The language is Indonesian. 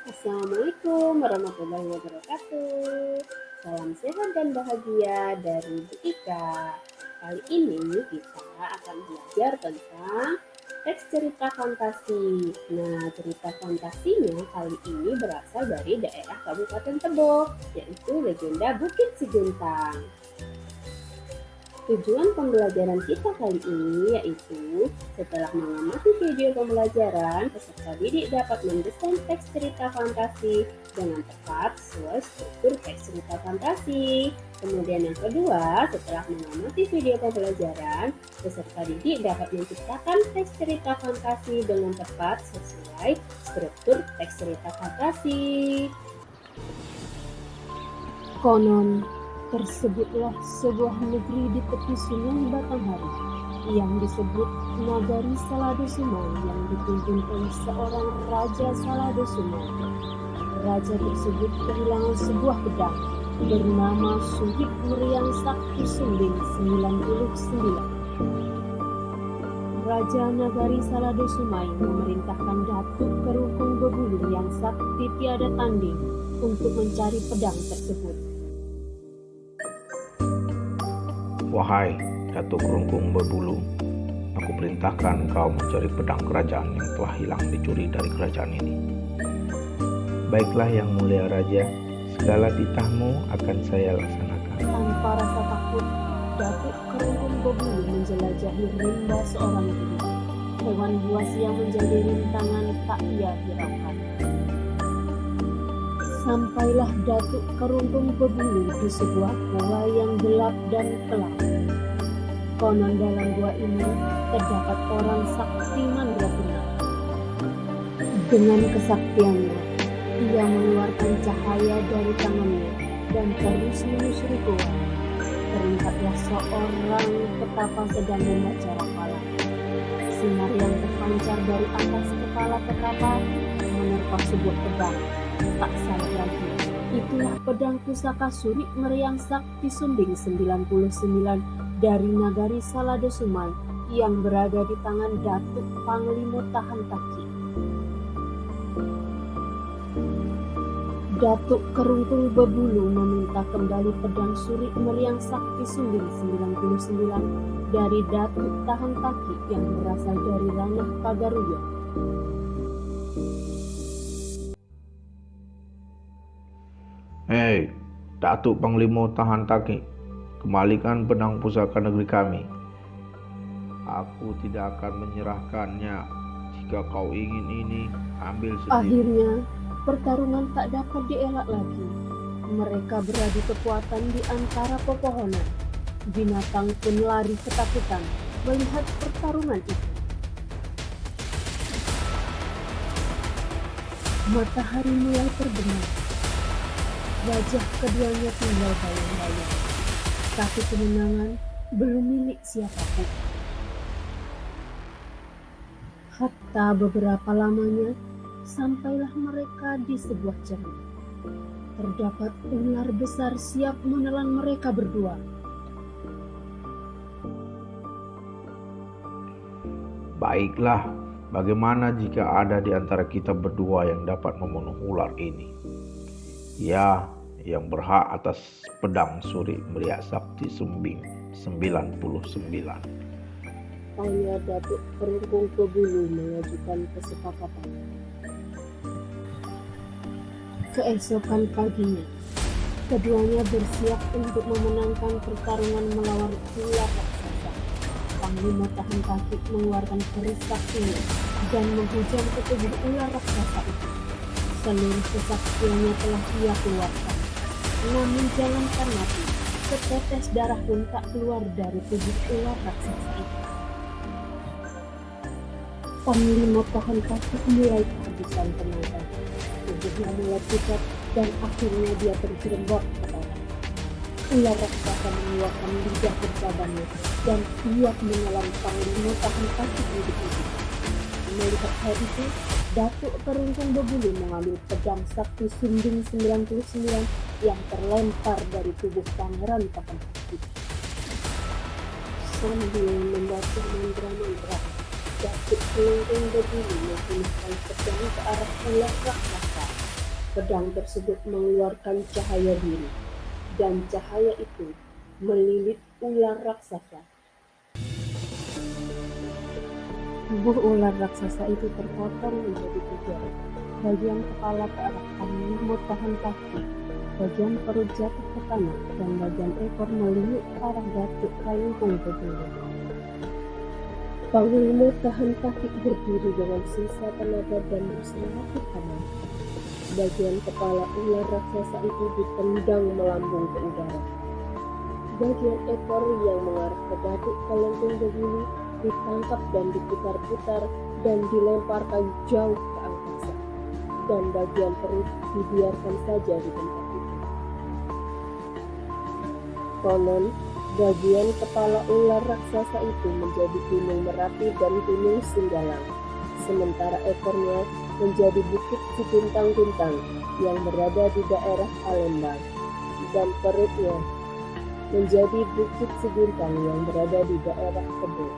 Assalamualaikum warahmatullahi wabarakatuh. Salam sehat dan bahagia dari Bu Ika. Kali ini kita akan belajar tentang teks cerita fantasi. Nah, cerita fantasinya kali ini berasal dari daerah Kabupaten Tebo, yaitu legenda Bukit Siguntang. Tujuan pembelajaran kita kali ini yaitu setelah mengamati video pembelajaran, peserta didik dapat mendesain teks cerita fantasi dengan tepat sesuai struktur teks cerita fantasi. Kemudian yang kedua, setelah mengamati video pembelajaran, peserta didik dapat menciptakan teks cerita fantasi dengan tepat sesuai struktur teks cerita fantasi. Konon, tersebutlah sebuah negeri di tepi Sungai Batanghari yang disebut Nagari Salado Sumai yang dipimpin oleh seorang Raja Salado Sumai. Raja tersebut kehilangan sebuah pedang bernama Suhip Meriang Sakti Sumbing 99. Raja Nagari Salado Sumai memerintahkan Datuk Kerungkung Bebulu yang sakti tiada tanding untuk mencari pedang tersebut. Wahai Datuk Kerungkung Berbulu, aku perintahkan kau mencari pedang kerajaan yang telah hilang dicuri dari kerajaan ini. Baiklah yang mulia Raja, segala titahmu akan saya laksanakan. Tanpa rasa takut, Datuk Kerungkung Bebulu menjelajahi rimba seorang diri. Hewan buas yang menjadi rintangan tak ia hiraukan. Sampailah Datuk Kerungkung Bebulu di sebuah gua yang gelap dan gelap. Konon dalam gua ini terdapat orang sakti mandraguna. Dengan kesaktiannya, ia mengeluarkan cahaya dari tangannya dan terus menyusuri gua. Terlihatlah seorang petapa sedang membaca rafalan. Sinar yang terpancar dari atas kepala petapa menerpa sebuah pedang. Tak salah lagi, itulah pedang pusaka Suri Meriang Sakti Sumbing 99 dari Nagari Salado Sumai yang berada di tangan Datuk Panglima Tahan Kaki. Datuk Kerungkung Bebulu meminta kembali pedang Suri Meriang Sakti Sumbing 99 dari Datuk Tahan Kaki yang berasal dari ranah Pagaruyo. Hei, Datuk Panglima Tahan Kaki, kembalikan pedang pusaka negeri kami. Aku tidak akan menyerahkannya. Jika kau ingin ini, ambil sendiri. Akhirnya, pertarungan tak dapat dielak lagi. Mereka beradu kekuatan di antara pepohonan. Binatang pun lari ketakutan melihat pertarungan itu. Matahari mulai terbenam. Wajah keduanya tinggal bayang-bayang. Tapi kemenangan belum milik siapapun. Hatta beberapa lamanya, sampailah mereka di sebuah cermin. Terdapat ular besar siap menelan mereka berdua. Baiklah, bagaimana jika ada di antara kita berdua yang dapat membunuh ular ini? Ya, yang berhak atas pedang Suri Meriang Sakti Sumbing 99. Ayah Datuk Kerungkung Bebulu mengajukan kesepakatan. Keesokan paginya, keduanya bersiap untuk memenangkan pertarungan melawan ular raksasa. Panglima Tahan Kaki mengeluarkan keris saktinya dan menghujam ke tubuh ular raksasa itu. Seluruh kesaktiannya telah ia keluarkan. Namun jangankan mati, setetes darah pun tak keluar dari tubuh ular raksasa itu. Panglima Tahan Kaki mulai kehabisan tenaga. Tubuhnya mulai pucat dan akhirnya dia terjerembab ke tanah. Ular raksasa mengeluarkan lidah bercabangnya dan ia menelan Panglima Tahan Kaki hidup-hidup. Melihat hal itu, Datuk Kerungkung Bebulu mengambil pedang Sakti Sumbing 99 yang terlempar dari tubuh Pangeran Tahan Kaki. Sambil membaca mantra-mantra, Datuk Kerungkung Bebulu memilihkan pedang ke arah ular raksasa Pedang tersebut mengeluarkan cahaya biru, dan cahaya itu melilit ular raksasa. Tubuh ular raksasa itu terpotong menjadi 3. Bagian kepala ke arah kanan bertahan kaki, bagian perut jatuh ke kanan, dan bagian ekor meliuk ke arah Datuk Kalungkung Berbulu. Panglima tahan kaki berdiri dengan sisa tenaga dan bersemangat ke kanan. Bagian kepala ular raksasa itu ditendang melambung ke udara. Bagian ekor yang mengarah ke Datuk Kalungkung Berbulu ditangkap dan diputar-putar dan dilemparkan jauh ke angkasa, dan bagian perut dibiarkan saja di tempat itu. Konon, bagian kepala ular raksasa itu menjadi Gunung Merapi dan Gunung Singgalang, sementara ekornya menjadi Bukit Ciguntang-Guntang yang berada di daerah Palembang, dan perutnya menjadi Bukit Seguntang yang berada di daerah Tebo.